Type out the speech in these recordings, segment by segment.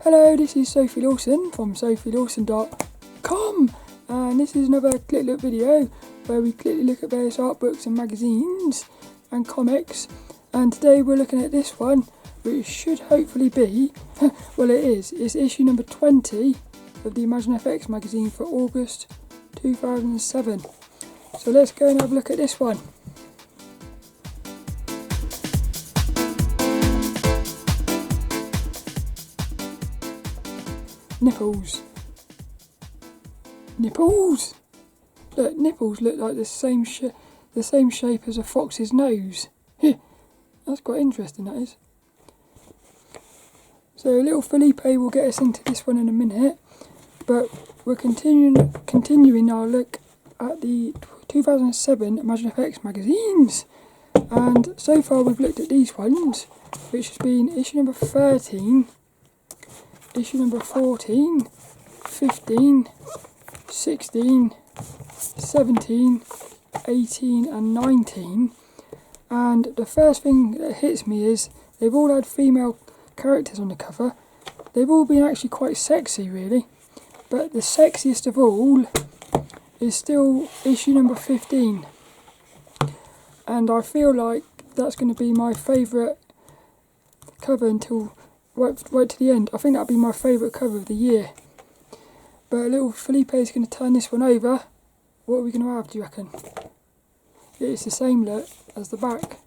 Hello, this is Sophie Lawson from sophielawson.com, and this is another Click Look video where we quickly look at various art books and magazines and comics. And today we're looking at this one, which should hopefully be, well it is, it's issue number 20 of the ImagineFX magazine for August 2007. So let's go and have a look at this one. Nipples. Nipples! Look, nipples look like the same shape as a fox's nose. That's quite interesting, that is. So little Felipe will get us into this one in a minute, but we're continuing our look at the 2007 ImagineFX magazines. And so far we've looked at these ones, which has been issue number 13, issue number 14, 15, 16, 17, 18 and 19. And the first thing that hits me is they've all had female characters on the cover. They've all been actually quite sexy really, but the sexiest of all is still issue number 15. And I feel like that's going to be my favourite cover until right to the end. I think that'll be my favourite cover of the year. But little Felipe is going to turn this one over. What are we going to have, do you reckon? It's the same look as the back.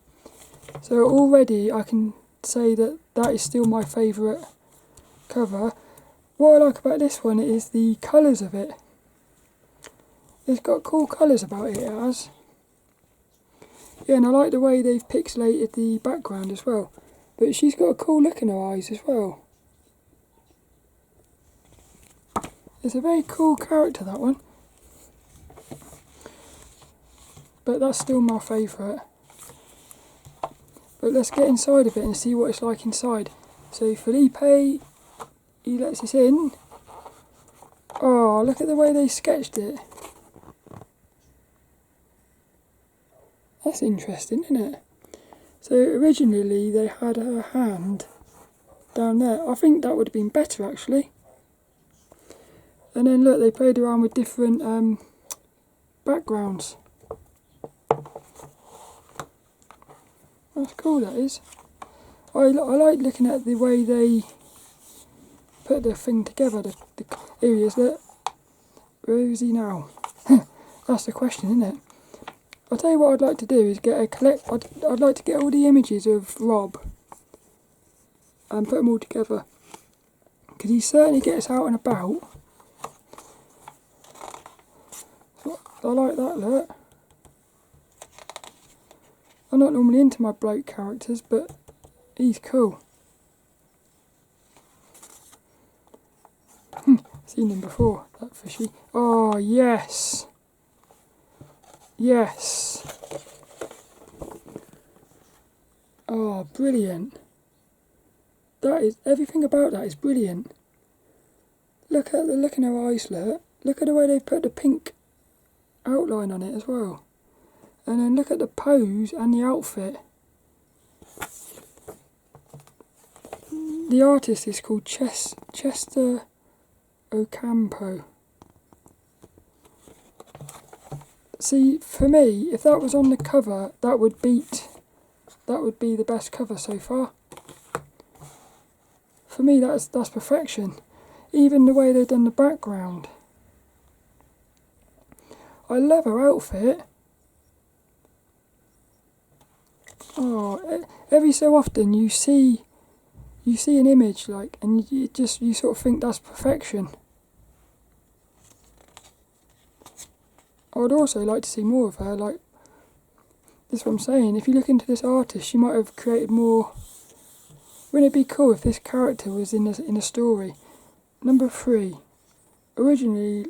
So already I can say that that is still my favourite cover. What I like about this one is the colours of it. It's got cool colours about it has. Yeah, and I like the way they've pixelated the background as well. But she's got a cool look in her eyes as well. It's a very cool character, that one. But that's still my favourite. But let's get inside of it and see what it's like inside. So Felipe, he lets us in. Oh, look at the way they sketched it. That's interesting, isn't it? So originally they had her hand down there. I think that would have been better actually. And then look, they played around with different backgrounds. That's cool, that is. I like looking at the way they put the thing together. Here he is, look. Where is he now? That's the question, isn't it? I'll tell you what I'd like to do is get a I'd like to get all the images of Rob and put them all together, because he certainly gets out and about. So I like that look. I'm not normally into my bloke characters, but he's cool. Seen him before, that fishy. Oh yes. Yes. Oh, brilliant. That is, everything about that is brilliant. Look at the look in her eyes, look. Look at the way they put the pink outline on it as well. And then look at the pose and the outfit. The artist is called Chester Ocampo. See, for me, if that was on the cover, that would be the best cover so far. For me, that's perfection. Even the way they've done the background. I love her outfit. Oh, every so often you see an image like, and you sort of think that's perfection. I would also like to see more of her, like, this is what I'm saying, if you look into this artist, she might have created more. Wouldn't it be cool if this character was in a story? Number 3. Originally,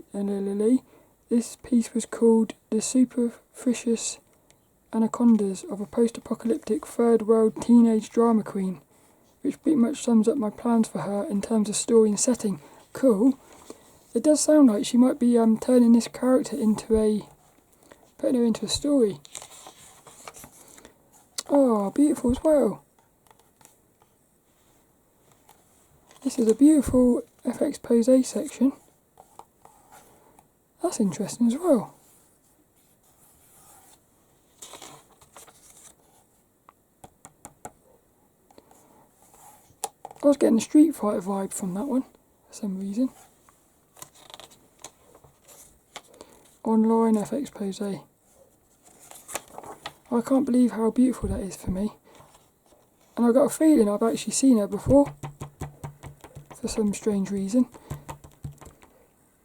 this piece was called The Superficious Anacondas of a Post-Apocalyptic Third World Teenage Drama Queen, which pretty much sums up my plans for her in terms of story and setting. Cool. It does sound like she might be turning this character into putting her into a story. Oh, beautiful as well. This is a beautiful FXPosé section. That's interesting as well. I was getting a Street Fighter vibe from that one for some reason. Online FXPosé. I can't believe how beautiful that is for me. And I got a feeling I've actually seen her before. For some strange reason.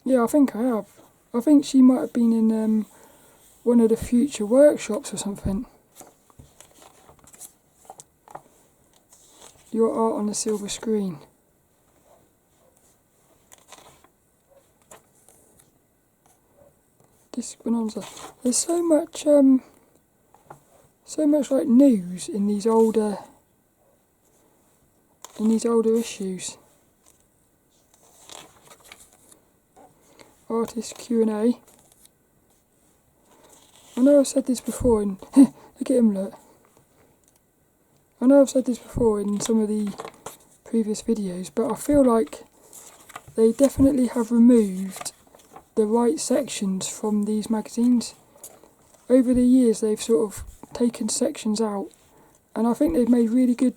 Yeah, I think I have. I think she might have been in one of the future workshops or something. Your art on the silver screen. This bonanza. There's so much like news in these older issues. Artist Q&A. I know I've said this before and look at him, look. I know I've said this before in some of the previous videos, but I feel like they definitely have removed the right sections from these magazines. Over the years they've sort of taken sections out, and I think they've made really good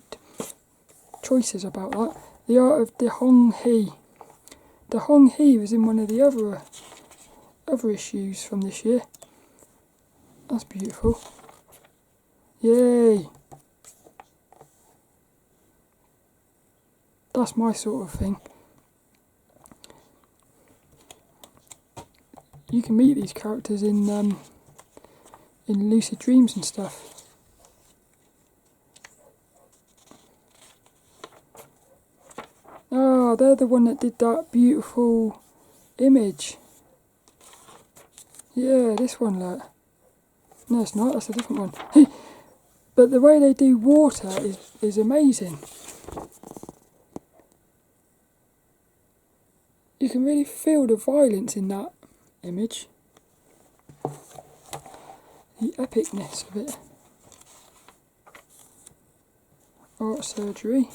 choices about that. The Art of Dehong He. Dehong He was in one of the other issues from this year. That's beautiful. Yay! That's my sort of thing. You can meet these characters in lucid dreams and stuff. Ah, they're the one that did that beautiful image. Yeah, this one, look. No, it's not. That's a different one. But the way they do water is amazing. You can really feel the violence in that image. The epicness of it. Art surgery.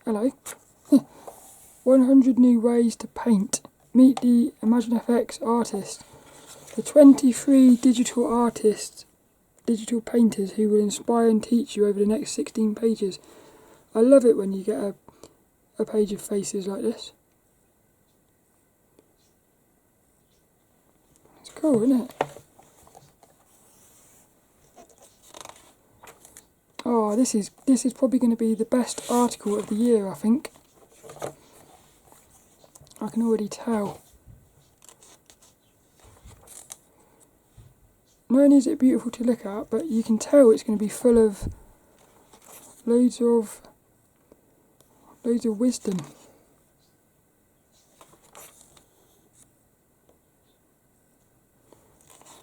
Hello. 100 new ways to paint. Meet the ImagineFX artist. The 23 digital painters who will inspire and teach you over the next 16 pages. I love it when you get a page of faces like this. It's cool, isn't it? Oh, this is probably going to be the best article of the year, I think. I can already tell. Not only is it beautiful to look at, but you can tell it's going to be full of loads of wisdom.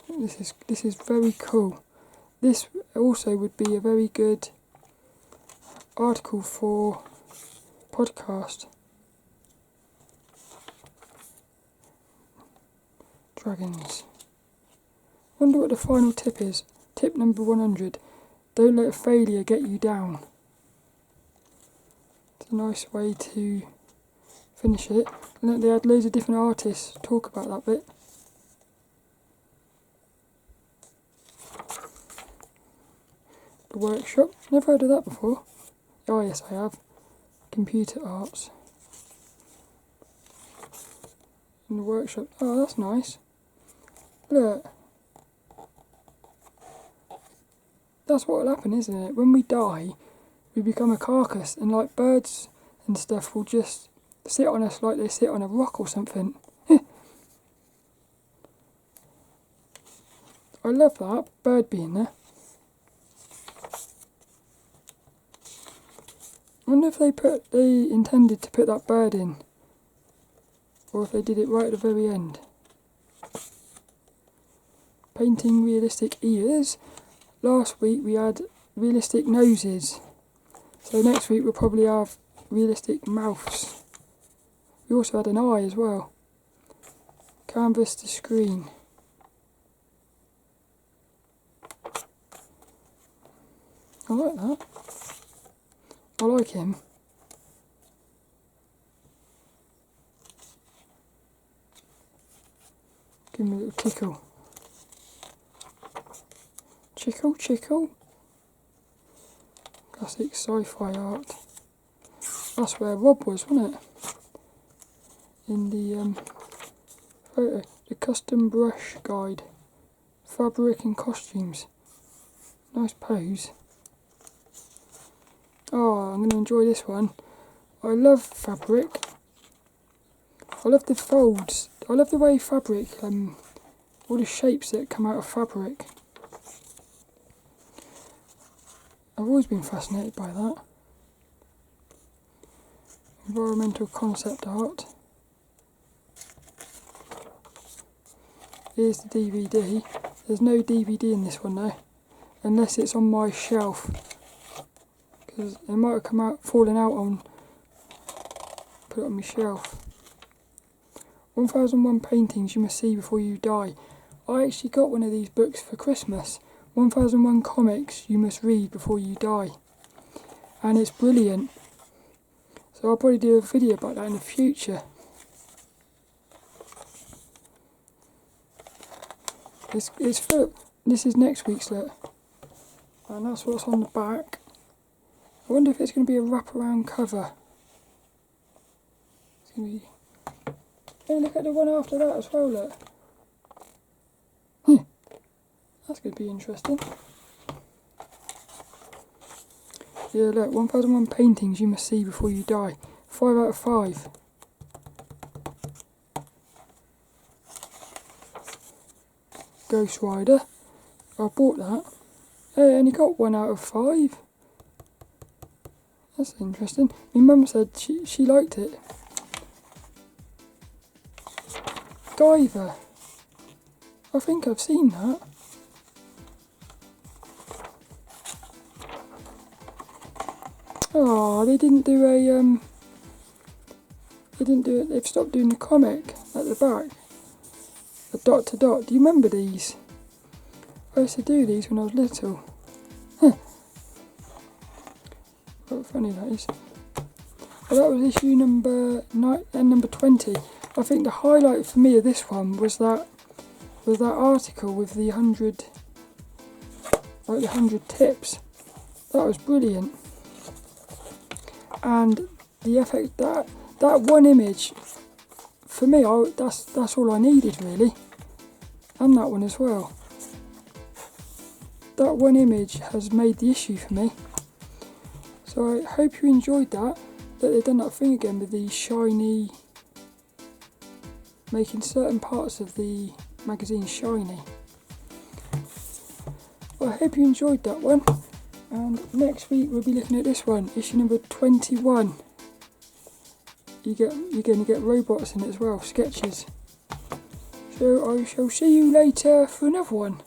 This is very cool. This also would be a very good article for podcast. Dragons. Wonder what the final tip is. Tip number 100. Don't let failure get you down. It's a nice way to finish it. And they had loads of different artists talk about that bit. The workshop. Never heard of that before. Oh yes, I have. Computer arts. And the workshop. Oh, that's nice. Look. That's what will happen, isn't it? When we die, we become a carcass, and like birds and stuff will just sit on us like they sit on a rock or something. I love that bird being there. I wonder if they intended to put that bird in, or if they did it right at the very end. Painting realistic ears. Last week we had realistic noses, so next week we'll probably have realistic mouths. We also had an eye as well. Canvas to screen. I like that. I like him. Give me a little tickle. Chickle, chickle. Classic sci-fi art. That's where Rob was, wasn't it? In the photo. The custom brush guide. Fabric and costumes. Nice pose. Oh, I'm going to enjoy this one. I love fabric. I love the folds. I love the way fabric, all the shapes that come out of fabric. I've always been fascinated by that. Environmental concept art. Here's the DVD. There's no DVD in this one though, unless it's on my shelf. Because it might have fallen out on, put it on my shelf. 1001 paintings you must see before you die. I actually got one of these books for Christmas. 1001 comics you must read before you die. And it's brilliant. So I'll probably do a video about that in the future. It's full. This is next week's look. And that's what's on the back. I wonder if it's going to be a wraparound cover. It's going to be... Hey, look at the one after that as well, look. That's going to be interesting. Yeah, look, 1001 paintings you must see before you die. 5 out of 5. Ghost Rider. I bought that. Hey, only got 1 out of 5. That's interesting. My mum said she liked it. Diver. I think I've seen that. Oh, they didn't do a they didn't do it. They've stopped doing the comic at the back. The dot to dot. Do you remember these? I used to do these when I was little. What funny that is. Well, that was issue number 20. I think the highlight for me of this one was that article with the 100, like the 100 tips. That was brilliant. And the effect that one image, for me, that's all I needed really. And that one as well. That one image has made the issue for me. So I hope you enjoyed that they've done that thing again with the shiny, making certain parts of the magazine shiny. Well, I hope you enjoyed that one. And next week we'll be looking at this one, issue number 21. You're going to get robots in it as well, sketches. So I shall see you later for another one.